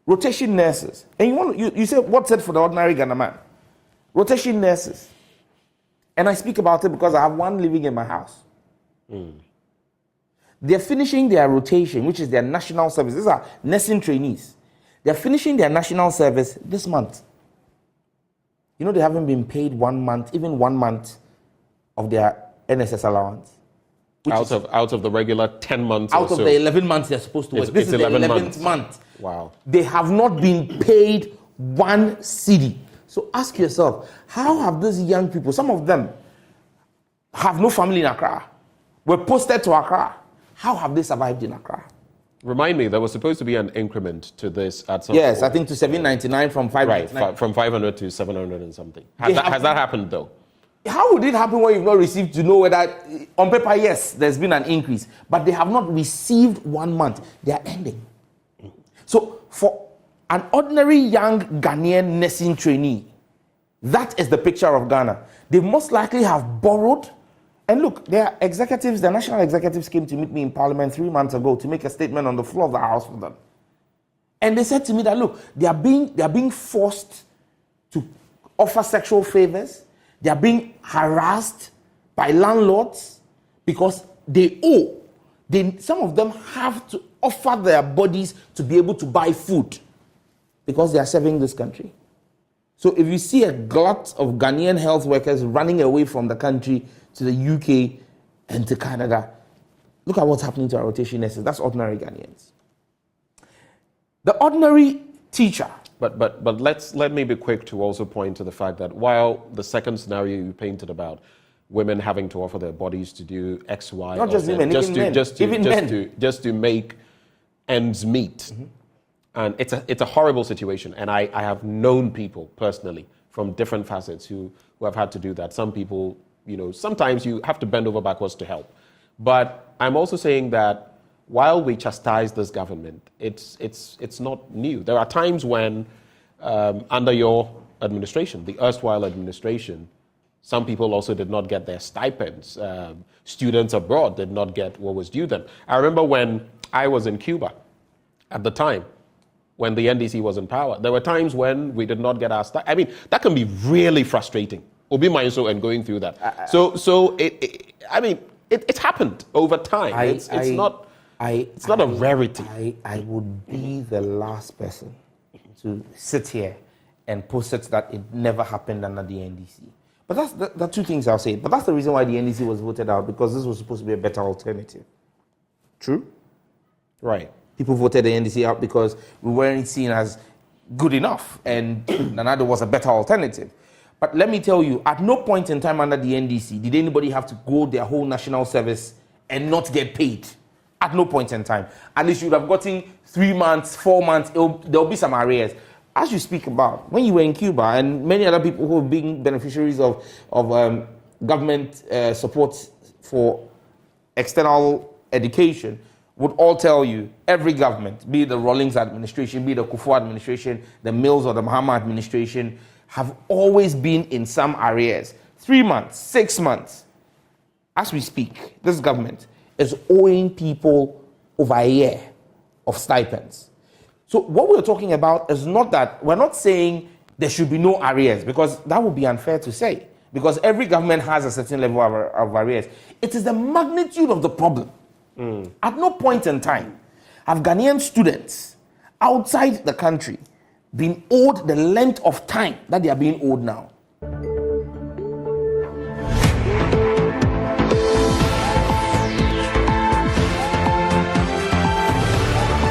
rotation nurses. And you say, what's it for the ordinary Ghana man? Rotation nurses. And I speak about it because I have one living in my house. They're finishing their rotation, which is their national service. These are nursing trainees. They're finishing their national service this month. You know, they haven't been paid 1 month, even 1 month of their NSS allowance. Out of the regular 10 months out or of so. the 11 months they're supposed to work. This is the 11th month. Wow. They have not been paid 1 cedi. So ask yourself, how have these young people, some of them have no family in Accra, were posted to Accra. How have they survived in Accra? Remind me, there was supposed to be an increment to this at some Yes, point. I think to 799 from 599. Right, from 500 to 700 and something. Has that happened though? How would it happen when you've not received to know whether, on paper, yes, there's been an increase, but they have not received 1 month. They are ending. So for an ordinary young Ghanaian nursing trainee, that is the picture of Ghana. They most likely have borrowed. And look, their executives, the national executives came to meet me in Parliament 3 months ago to make a statement on the floor of the House for them. And they said to me that, look, they are being forced to offer sexual favors. They are being harassed by landlords because they owe. Some of them have to offer their bodies to be able to buy food because they are serving this country. So if you see a glut of Ghanaian health workers running away from the country to the UK and to Canada, look at what's happening to our rotation nurses. That's ordinary Ghanaians. The ordinary teacher. But let me be quick to also point to the fact that while the second scenario you painted about women having to offer their bodies to do X, Y, not just women, even men, just to make ends meet, and it's a horrible situation. And I have known people personally from different facets who have had to do that. Some people, sometimes you have to bend over backwards to help. But I'm also saying that while we chastise this government, it's not new. There are times when, under your administration, the erstwhile administration, some people also did not get their stipends. Students abroad did not get what was due them. I remember when I was in Cuba at the time, when the NDC was in power, there were times when we did not get our stipends. I mean, that can be really frustrating. Obi Mainso and going through that. It's happened over time. It's not a rarity. I would be the last person to sit here and posit that it never happened under the NDC. But there are two things I'll say. But that's the reason why the NDC was voted out, because this was supposed to be a better alternative. True? Right. People voted the NDC out because we weren't seen as good enough, and Nana was a better alternative. But let me tell you, at no point in time under the NDC did anybody have to go their whole national service and not get paid. At no point in time. At least you would have gotten 3 months, 4 months, there'll be some arrears. As you speak about, when you were in Cuba, and many other people who have been beneficiaries of government support for external education would all tell you, every government, be it the Rawlings administration, be it the Kufuor administration, the Mills or the Mahama administration, have always been in some arrears. 3 months, 6 months. As we speak, this government is owing people over a year of stipends. So what we're talking about is not that, we're not saying there should be no arrears, because that would be unfair to say, because every government has a certain level of arrears. It is the magnitude of the problem. At no point in time have Ghanaian students outside the country been owed the length of time that they are being owed now.